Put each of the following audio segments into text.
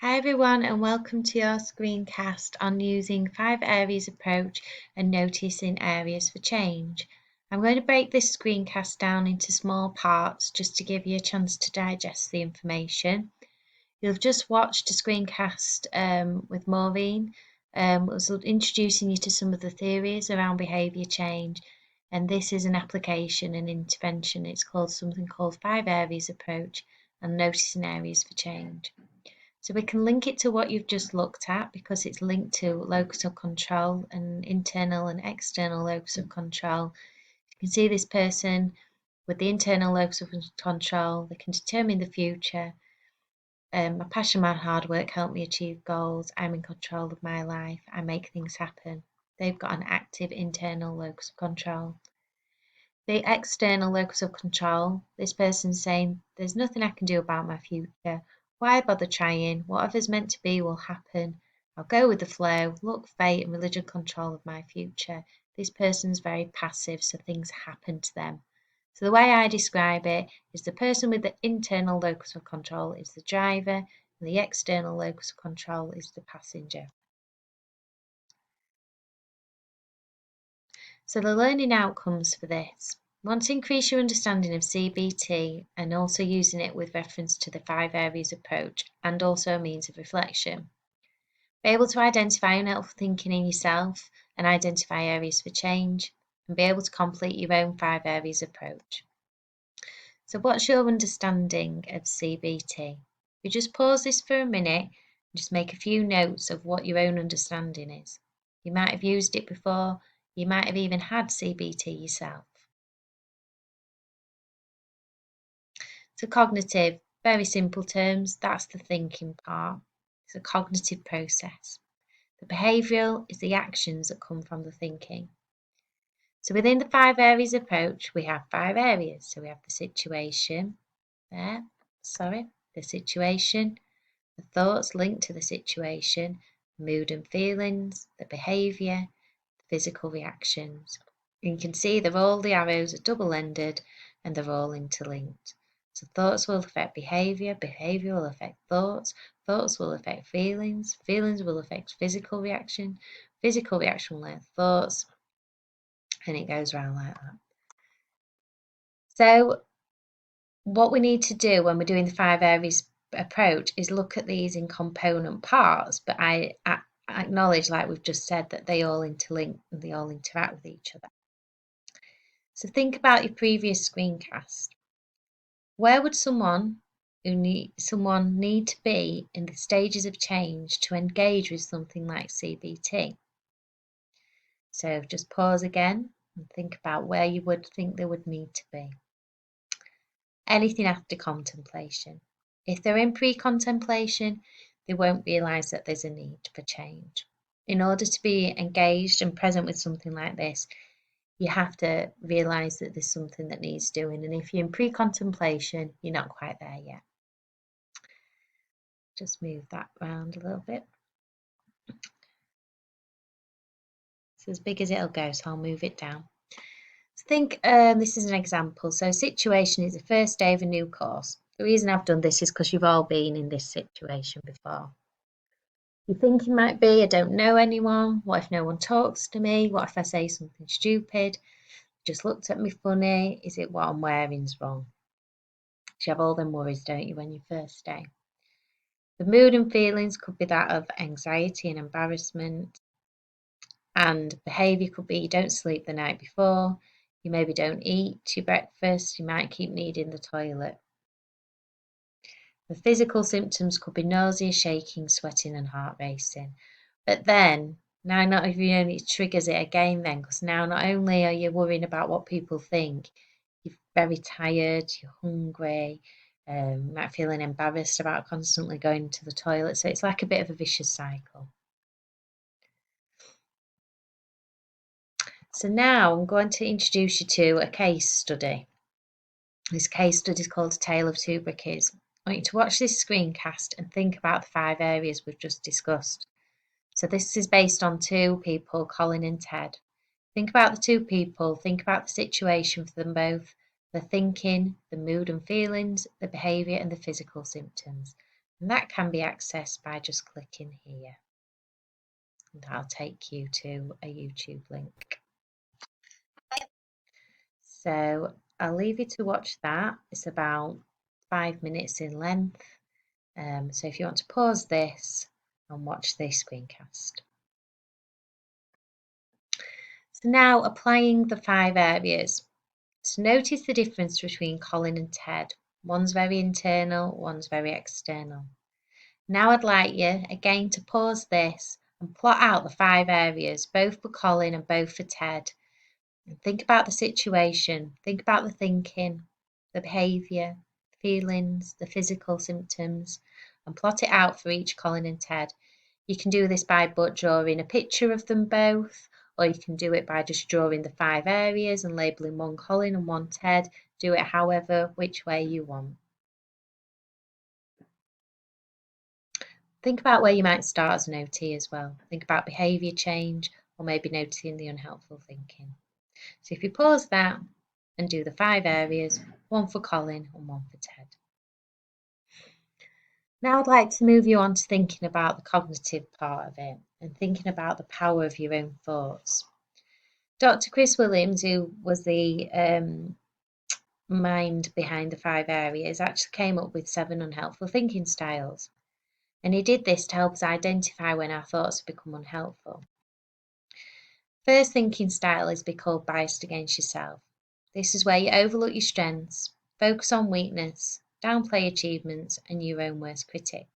Hi everyone and welcome to your screencast on using 5 areas approach and noticing areas for change. I'm going to break this screencast down into small parts just to give you a chance to digest the information. You've just watched a screencast with Maureen, was introducing you to some of the theories around behaviour change, and this is an application and intervention. It's called something called 5 areas approach and noticing areas for change. So we can link it to what you've just looked at because it's linked to locus of control and internal and external locus of control. You can see this person with the internal locus of control, they can determine the future. My passion, my hard work help me achieve goals. I'm in control of my life. I make things happen. They've got an active internal locus of control. The external locus of control, this person's saying, there's nothing I can do about my future. Why bother trying? Whatever's meant to be will happen. I'll go with the flow, look, fate and religion control of my future. This person's very passive, so things happen to them. So the way I describe it is the person with the internal locus of control is the driver and the external locus of control is the passenger. So the learning outcomes for this. Want to increase your understanding of CBT and also using it with reference to the 5 areas approach and also a means of reflection. Be able to identify unhelpful thinking in yourself and identify areas for change and be able to complete your own 5 areas approach. So what's your understanding of CBT? You just pause this for a minute and just make a few notes of what your own understanding is. You might have used it before. You might have even had CBT yourself. So cognitive, very simple terms, that's the thinking part. It's a cognitive process. The behavioural is the actions that come from the thinking. So within the 5 areas approach, we have 5 areas. So we have the situation, the situation, the thoughts linked to the situation, mood and feelings, the behaviour, the physical reactions. And you can see they're all, the arrows are double-ended and they're all interlinked. So thoughts will affect behaviour, behaviour will affect thoughts, thoughts will affect feelings, feelings will affect physical reaction will affect thoughts, and it goes around like that. So what we need to do when we're doing the 5 areas approach is look at these in component parts, but I acknowledge, like we've just said, that they all interlink and they all interact with each other. So think about your previous screencast. Where would someone need to be in the stages of change to engage with something like CBT? So just pause again and think about where you would think they would need to be. Anything after contemplation. If they're in pre-contemplation, they won't realise that there's a need for change. In order to be engaged and present with something like this, you have to realise that there's something that needs doing. And if you're in pre-contemplation, you're not quite there yet. Just move that around a little bit. It's as big as it'll go, so I'll move it down. So think this is an example. So situation is the first day of a new course. The reason I've done this is because you've all been in this situation before. Your thinking might be, I don't know anyone. What if no one talks to me? What if I say something stupid? Just looked at me funny. Is it what I'm wearing's wrong? You have all them worries, don't you, when you first day? The mood and feelings could be that of anxiety and embarrassment. And behaviour could be you don't sleep the night before, you maybe don't eat your breakfast, you might keep needing the toilet. The physical symptoms could be nausea, shaking, sweating and heart racing. But then, now not even it triggers it again then, because now not only are you worrying about what people think, you're very tired, you're hungry, you might feeling embarrassed about constantly going to the toilet. So it's like a bit of a vicious cycle. So now I'm going to introduce you to a case study. This case study is called A Tale of Two Brickies. I want you to watch this screencast and think about the 5 areas we've just discussed. So this is based on 2 people, Colin and Ted. Think about the 2 people, think about the situation for them both, the thinking, the mood and feelings, the behaviour and the physical symptoms. And that can be accessed by just clicking here. And that'll take you to a YouTube link. So I'll leave you to watch that. It's about 5 minutes in length. So if you want to pause this and watch this screencast. So now applying the 5 areas. So notice the difference between Colin and Ted. One's very internal, one's very external. Now I'd like you again to pause this and plot out the 5 areas, both for Colin and both for Ted. And think about the situation, think about the thinking, the behaviour, feelings, the physical symptoms, and plot it out for each Colin and Ted. You can do this by drawing a picture of them both, or you can do it by just drawing the 5 areas and labelling one Colin and one Ted. Do it however, which way you want. Think about where you might start as an OT as well. Think about behaviour change, or maybe noticing the unhelpful thinking. So if you pause that and do the 5 areas, one for Colin and one for Ted. Now I'd like to move you on to thinking about the cognitive part of it and thinking about the power of your own thoughts. Dr. Chris Williams, who was the mind behind the 5 areas, actually came up with 7 unhelpful thinking styles. And he did this to help us identify when our thoughts have become unhelpful. First thinking style is called biased against yourself. This is where you overlook your strengths, focus on weakness, downplay achievements, and your own worst critic.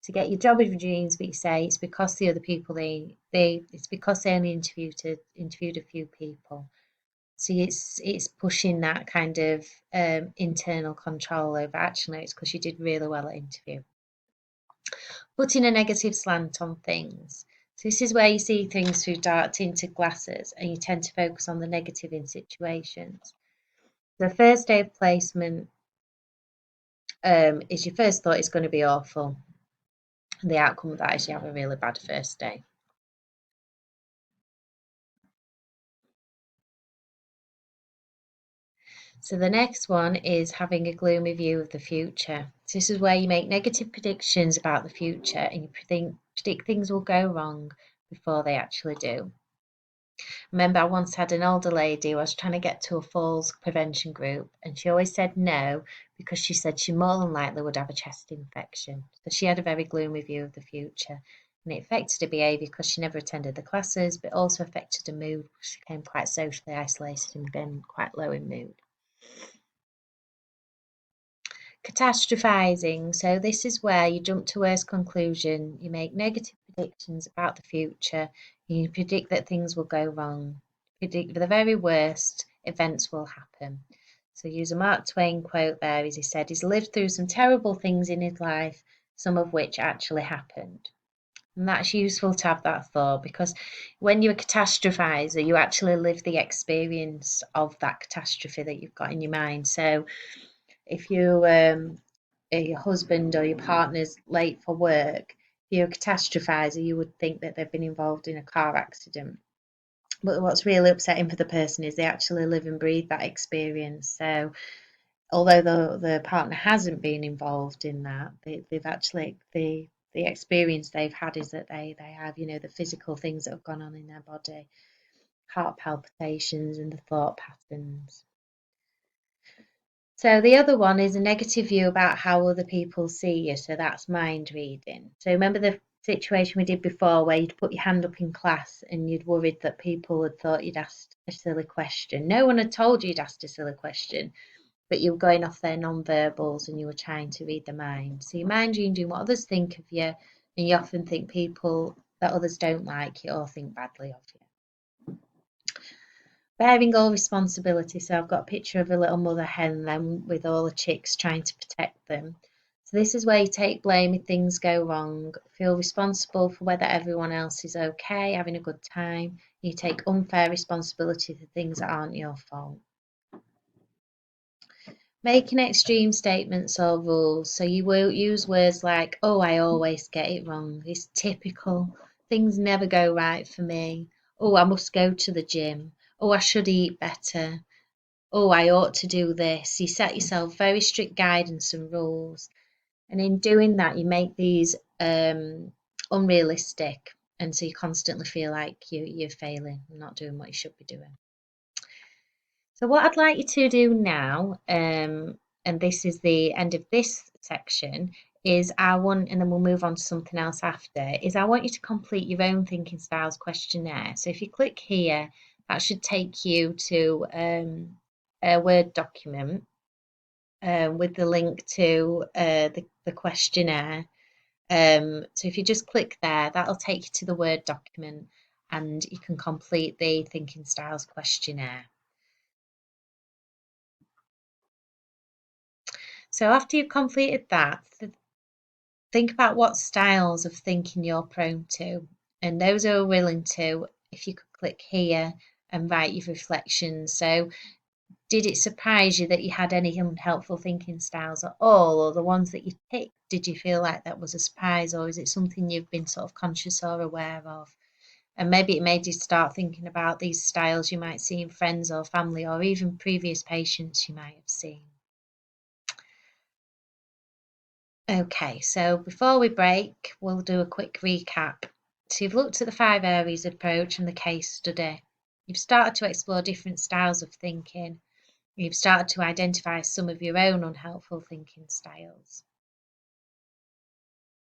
To get your job of your dreams, but you say it's because the other people it's because they only interviewed a few people. So it's pushing that kind of internal control over. Actually, it's because you did really well at interview. Putting a negative slant on things. So this is where you see things through dark tinted glasses and you tend to focus on the negative in situations. The first day of placement is your first thought is going to be awful. And the outcome of that is you have a really bad first day. So the next one is having a gloomy view of the future. So this is where you make negative predictions about the future and you predict things will go wrong before they actually do. Remember, I once had an older lady who I was trying to get to a falls prevention group, and she always said no because she said she more than likely would have a chest infection. So she had a very gloomy view of the future, and it affected her behaviour because she never attended the classes, but also affected her mood. She became quite socially isolated and been quite low in mood. Catastrophizing. So this is where you jump to worst conclusion, you make negative predictions about the future, you predict that things will go wrong, predict the very worst events will happen. So use a Mark Twain quote there, as he said, he's lived through some terrible things in his life, some of which actually happened. And that's useful to have that thought because when you're a catastrophizer, you actually live the experience of that catastrophe that you've got in your mind. So if your husband or your partner's late for work, if you're a catastrophizer, you would think that they've been involved in a car accident. But what's really upsetting for the person is they actually live and breathe that experience. So although the partner hasn't been involved in that, they've actually the experience they've had is that they have, the physical things that have gone on in their body, heart palpitations and the thought patterns. So the other one is a negative view about how other people see you. So that's mind reading. So remember the situation we did before where you'd put your hand up in class and you'd worried that people had thought you'd asked a silly question. No one had told you you'd asked a silly question, but you were going off their non-verbals and you were trying to read the mind. So your mind reading what others think of you, and you often think people that others don't like you or think badly of you. Bearing all responsibility. So I've got a picture of a little mother hen then with all the chicks trying to protect them. So this is where you take blame if things go wrong, feel responsible for whether everyone else is okay, having a good time. You take unfair responsibility for things that aren't your fault. Making extreme statements or rules. So you will use words like, oh, I always get it wrong. It's typical. Things never go right for me. Oh, I must go to the gym. Oh, I should eat better. Oh, I ought to do this. You set yourself very strict guidance and rules. And in doing that, you make these unrealistic, and so you constantly feel like you're failing and not doing what you should be doing. So what I'd like you to do now, and this is the end of this section, is I want, and then we'll move on to something else after, is I want you to complete your own thinking styles questionnaire. So if you click here, that should take you to a Word document with the link to the questionnaire. So if you just click there, that'll take you to the Word document and you can complete the thinking styles questionnaire. So after you've completed that, think about what styles of thinking you're prone to. And those who are willing to, if you could click here and write your reflections. So did it surprise you that you had any unhelpful thinking styles at all? Or the ones that you picked, did you feel like that was a surprise? Or is it something you've been sort of conscious or aware of? And maybe it made you start thinking about these styles you might see in friends or family or even previous patients you might have seen. Okay, so before we break, we'll do a quick recap. So you've looked at the 5 areas approach and the case study. You've started to explore different styles of thinking. You've started to identify some of your own unhelpful thinking styles.